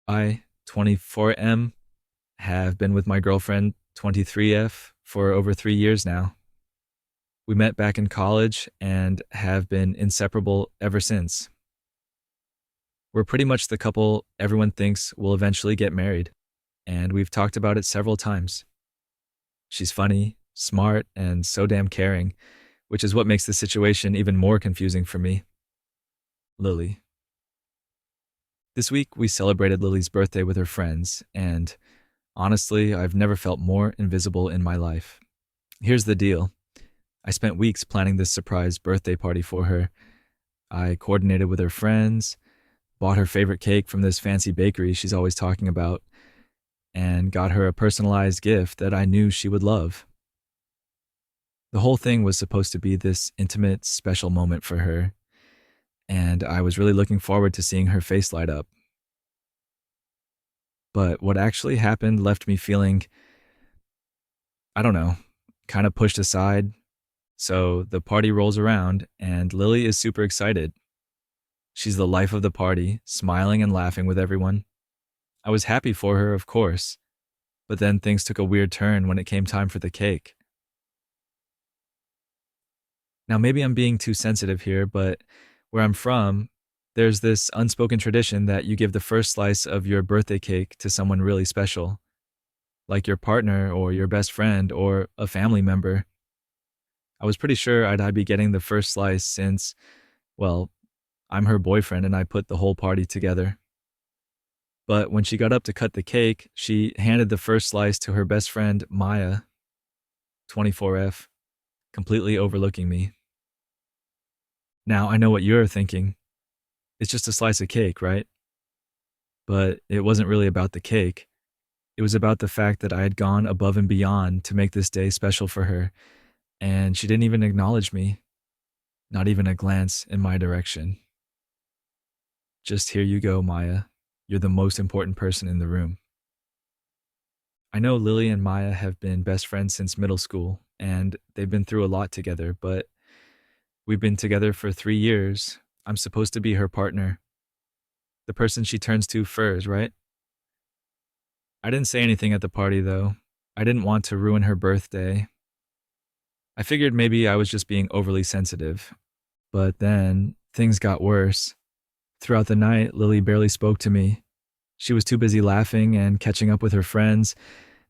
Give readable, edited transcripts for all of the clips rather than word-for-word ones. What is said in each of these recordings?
I, 24M, have been with my girlfriend, 23F, for over 3 years now. We met back in college and have been inseparable ever since. We're pretty much the couple everyone thinks will eventually get married, and we've talked about it several times. She's funny, smart, and so damn caring, which is what makes the situation even more confusing for me. Lily. This week, we celebrated Lily's birthday with her friends, and honestly, I've never felt more invisible in my life. Here's the deal. I spent weeks planning this surprise birthday party for her. I coordinated with her friends, bought her favorite cake from this fancy bakery she's always talking about, and got her a personalized gift that I knew she would love. The whole thing was supposed to be this intimate, special moment for her, and I was really looking forward to seeing her face light up. But what actually happened left me feeling, I don't know, kind of pushed aside. So the party rolls around, and Lily is super excited. She's the life of the party, smiling and laughing with everyone. I was happy for her, of course, but then things took a weird turn when it came time for the cake. Now, maybe I'm being too sensitive here, but where I'm from, there's this unspoken tradition that you give the first slice of your birthday cake to someone really special, like your partner or your best friend or a family member. I was pretty sure I'd be getting the first slice since, well, I'm her boyfriend and I put the whole party together. But when she got up to cut the cake, she handed the first slice to her best friend, Maya, 24F, completely overlooking me. Now, I know what you're thinking. It's just a slice of cake, right? But it wasn't really about the cake. It was about the fact that I had gone above and beyond to make this day special for her, and she didn't even acknowledge me, not even a glance in my direction. Just here you go, Maya. You're the most important person in the room. I know Lily and Maya have been best friends since middle school, and they've been through a lot together, but we've been together for 3 years. I'm supposed to be her partner, the person she turns to first, right? I didn't say anything at the party, though. I didn't want to ruin her birthday. I figured maybe I was just being overly sensitive. But then things got worse. Throughout the night, Lily barely spoke to me. She was too busy laughing and catching up with her friends,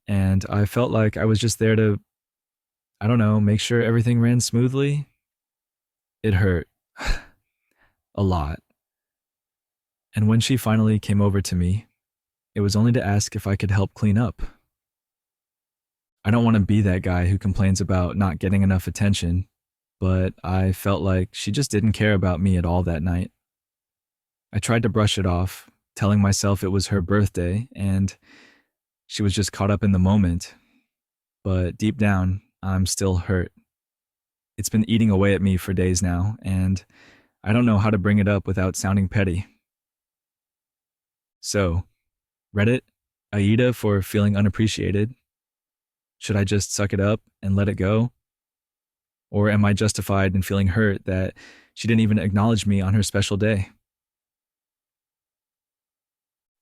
and I felt like I was just there to, I don't know, make sure everything ran smoothly. It hurt. A lot. And when she finally came over to me, it was only to ask if I could help clean up. I don't want to be that guy who complains about not getting enough attention, but I felt like she just didn't care about me at all that night. I tried to brush it off, telling myself it was her birthday and she was just caught up in the moment. But deep down, I'm still hurt. It's been eating away at me for days now, and I don't know how to bring it up without sounding petty. So, Reddit, Aida for feeling unappreciated. Should I just suck it up and let it go? Or am I justified in feeling hurt that she didn't even acknowledge me on her special day?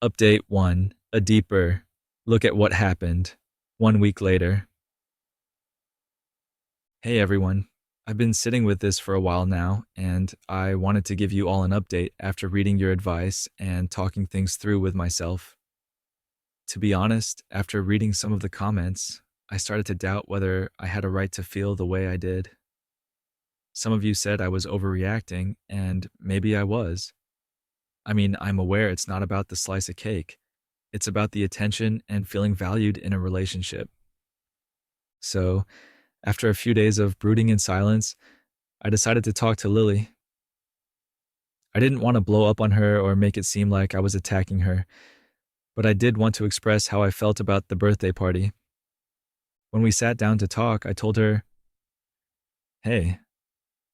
Update 1, a deeper look at what happened 1 week later. Hey everyone, I've been sitting with this for a while now, and I wanted to give you all an update after reading your advice and talking things through with myself. To be honest, after reading some of the comments, I started to doubt whether I had a right to feel the way I did. Some of you said I was overreacting, and maybe I was. I mean, I'm aware it's not about the slice of cake. It's about the attention and feeling valued in a relationship. So, after a few days of brooding in silence, I decided to talk to Lily. I didn't want to blow up on her or make it seem like I was attacking her, but I did want to express how I felt about the birthday party. When we sat down to talk, I told her, "Hey,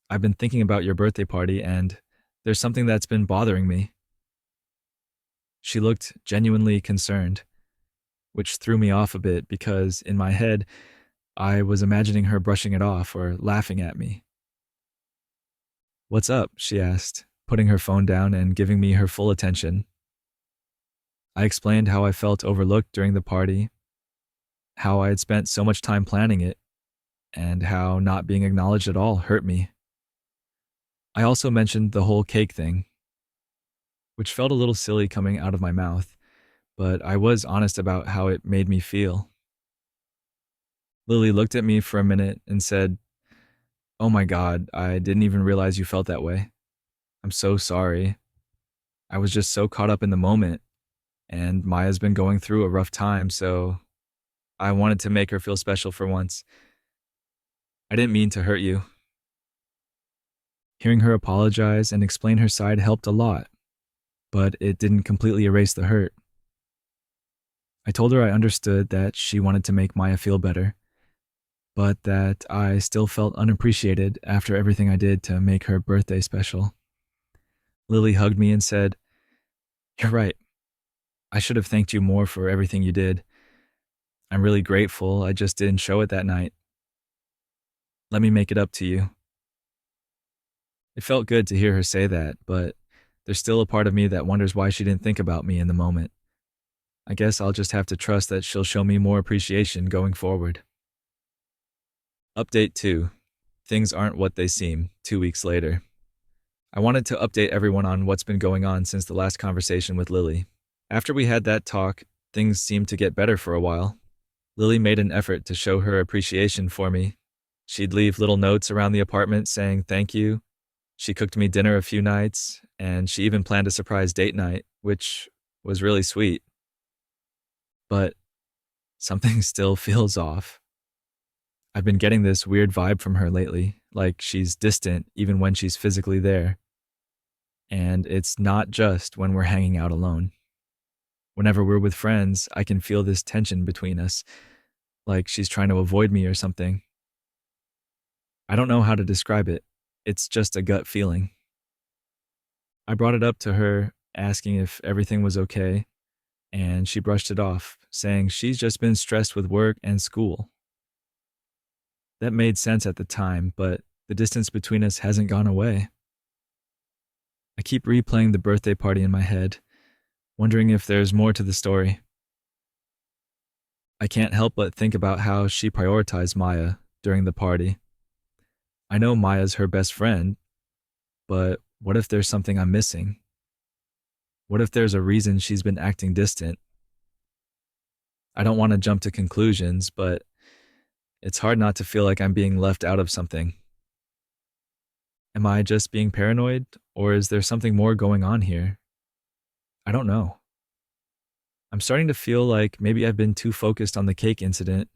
I've been thinking about your birthday party and there's something that's been bothering me." She looked genuinely concerned, which threw me off a bit because in my head, I was imagining her brushing it off or laughing at me. "What's up?" she asked, putting her phone down and giving me her full attention. I explained how I felt overlooked during the party, how I had spent so much time planning it, and how not being acknowledged at all hurt me. I also mentioned the whole cake thing, which felt a little silly coming out of my mouth, but I was honest about how it made me feel. Lily looked at me for a minute and said, "Oh my God, I didn't even realize you felt that way. I'm so sorry. I was just so caught up in the moment, and Maya's been going through a rough time, so I wanted to make her feel special for once. I didn't mean to hurt you." Hearing her apologize and explain her side helped a lot, but it didn't completely erase the hurt. I told her I understood that she wanted to make Maya feel better, but that I still felt unappreciated after everything I did to make her birthday special. Lily hugged me and said, "You're right. I should have thanked you more for everything you did. I'm really grateful. I just didn't show it that night. Let me make it up to you." It felt good to hear her say that, but there's still a part of me that wonders why she didn't think about me in the moment. I guess I'll just have to trust that she'll show me more appreciation going forward. Update 2. Things aren't what they seem, 2 weeks later. I wanted to update everyone on what's been going on since the last conversation with Lily. After we had that talk, things seemed to get better for a while. Lily made an effort to show her appreciation for me. She'd leave little notes around the apartment saying thank you. She cooked me dinner a few nights, and she even planned a surprise date night, which was really sweet. But something still feels off. I've been getting this weird vibe from her lately, like she's distant even when she's physically there. And it's not just when we're hanging out alone. Whenever we're with friends, I can feel this tension between us, like she's trying to avoid me or something. I don't know how to describe it. It's just a gut feeling. I brought it up to her, asking if everything was okay, and she brushed it off, saying she's just been stressed with work and school. That made sense at the time, but the distance between us hasn't gone away. I keep replaying the birthday party in my head, wondering if there's more to the story. I can't help but think about how she prioritized Maya during the party. I know Maya's her best friend, but what if there's something I'm missing? What if there's a reason she's been acting distant? I don't want to jump to conclusions, but it's hard not to feel like I'm being left out of something. Am I just being paranoid, or is there something more going on here? I don't know. I'm starting to feel like maybe I've been too focused on the cake incident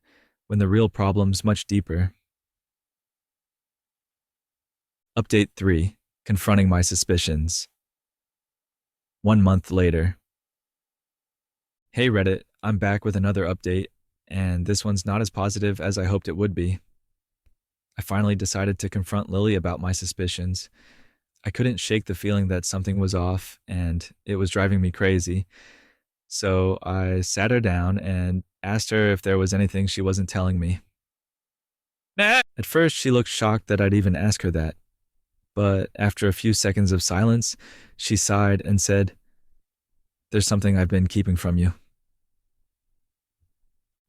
when the real problem's much deeper. Update 3. Confronting my suspicions. 1 month later. Hey Reddit, I'm back with another update, and this one's not as positive as I hoped it would be. I finally decided to confront Lily about my suspicions. I couldn't shake the feeling that something was off, and it was driving me crazy. So I sat her down and asked her if there was anything she wasn't telling me. At first, she looked shocked that I'd even ask her that. But after a few seconds of silence, she sighed and said, "There's something I've been keeping from you."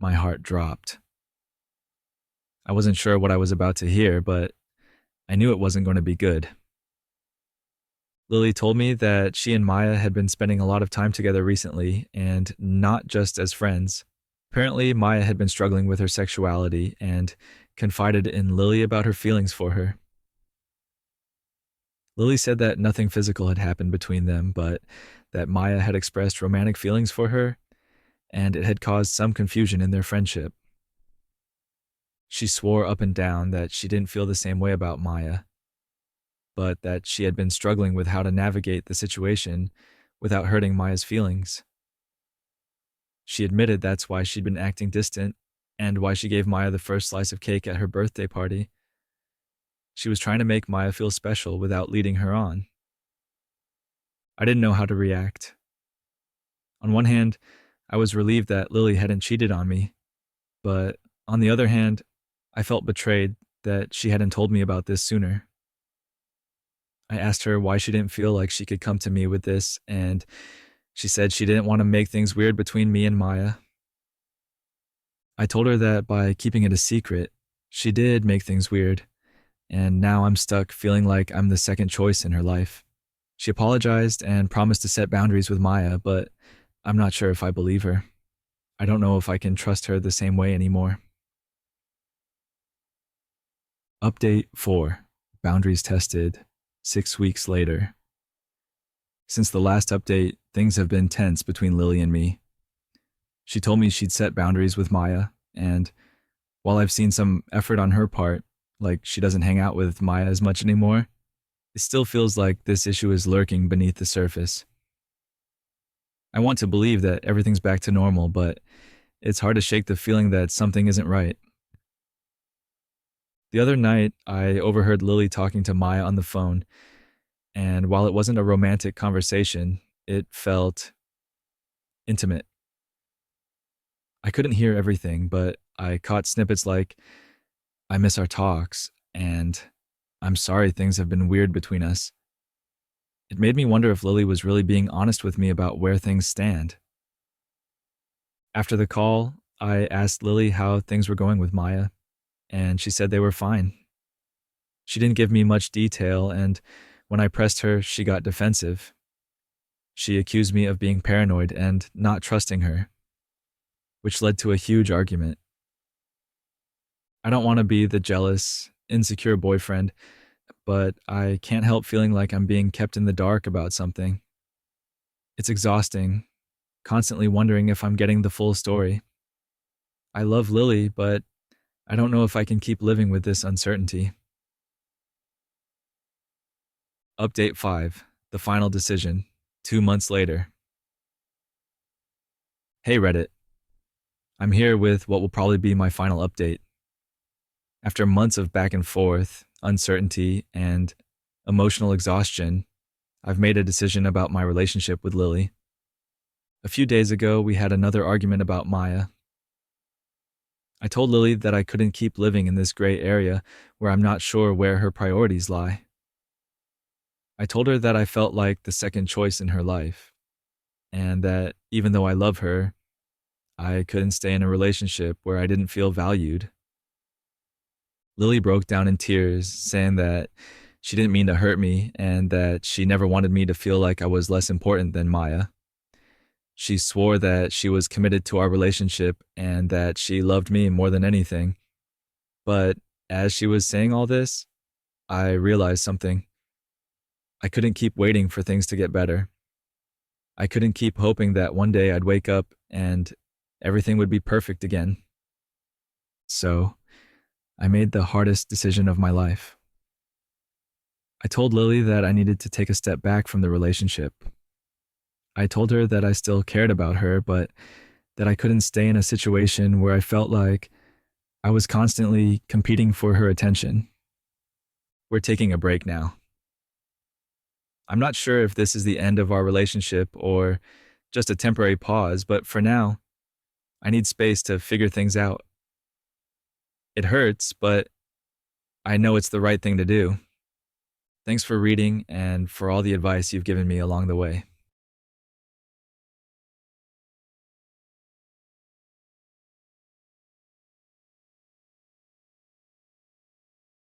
My heart dropped. I wasn't sure what I was about to hear, but I knew it wasn't going to be good. Lily told me that she and Maya had been spending a lot of time together recently, and not just as friends. Apparently, Maya had been struggling with her sexuality and confided in Lily about her feelings for her. Lily said that nothing physical had happened between them, but that Maya had expressed romantic feelings for her, and it had caused some confusion in their friendship. She swore up and down that she didn't feel the same way about Maya, but that she had been struggling with how to navigate the situation without hurting Maya's feelings. She admitted that's why she'd been acting distant and why she gave Maya the first slice of cake at her birthday party. She was trying to make Maya feel special without leading her on. I didn't know how to react. On one hand, I was relieved that Lily hadn't cheated on me, but on the other hand, I felt betrayed that she hadn't told me about this sooner. I asked her why she didn't feel like she could come to me with this, and She said she didn't want to make things weird between me and Maya. I told her that by keeping it a secret, she did make things weird, and now I'm stuck feeling like I'm the second choice in her life. She apologized and promised to set boundaries with Maya, but I'm not sure if I believe her. I don't know if I can trust her the same way anymore. Update 4. Boundaries tested. 6 weeks later. Since the last update, things have been tense between Lily and me. She told me she'd set boundaries with Maya, and while I've seen some effort on her part, like she doesn't hang out with Maya as much anymore, it still feels like this issue is lurking beneath the surface. I want to believe that everything's back to normal, but it's hard to shake the feeling that something isn't right. The other night, I overheard Lily talking to Maya on the phone, and while it wasn't a romantic conversation, it felt intimate. I couldn't hear everything, but I caught snippets like, "I miss our talks," and "I'm sorry things have been weird between us." It made me wonder if Lily was really being honest with me about where things stand. After the call, I asked Lily how things were going with Maya, and she said they were fine. She didn't give me much detail, and when I pressed her, she got defensive. She accused me of being paranoid and not trusting her, which led to a huge argument. I don't want to be the jealous, insecure boyfriend, but I can't help feeling like I'm being kept in the dark about something. It's exhausting, constantly wondering if I'm getting the full story. I love Lily, but I don't know if I can keep living with this uncertainty. Update 5. The final decision. 2 months later. Hey Reddit. I'm here with what will probably be my final update. After months of back and forth, uncertainty, and emotional exhaustion, I've made a decision about my relationship with Lily. A few days ago, we had another argument about Maya. I told Lily that I couldn't keep living in this gray area where I'm not sure where her priorities lie. I told her that I felt like the second choice in her life, and that even though I love her, I couldn't stay in a relationship where I didn't feel valued. Lily broke down in tears, saying that she didn't mean to hurt me and that she never wanted me to feel like I was less important than Maya. She swore that she was committed to our relationship and that she loved me more than anything. But as she was saying all this, I realized something. I couldn't keep waiting for things to get better. I couldn't keep hoping that one day I'd wake up and everything would be perfect again. So I made the hardest decision of my life. I told Lily that I needed to take a step back from the relationship. I told her that I still cared about her, but that I couldn't stay in a situation where I felt like I was constantly competing for her attention. We're taking a break now. I'm not sure if this is the end of our relationship or just a temporary pause, but for now, I need space to figure things out. It hurts, but I know it's the right thing to do. Thanks for reading and for all the advice you've given me along the way.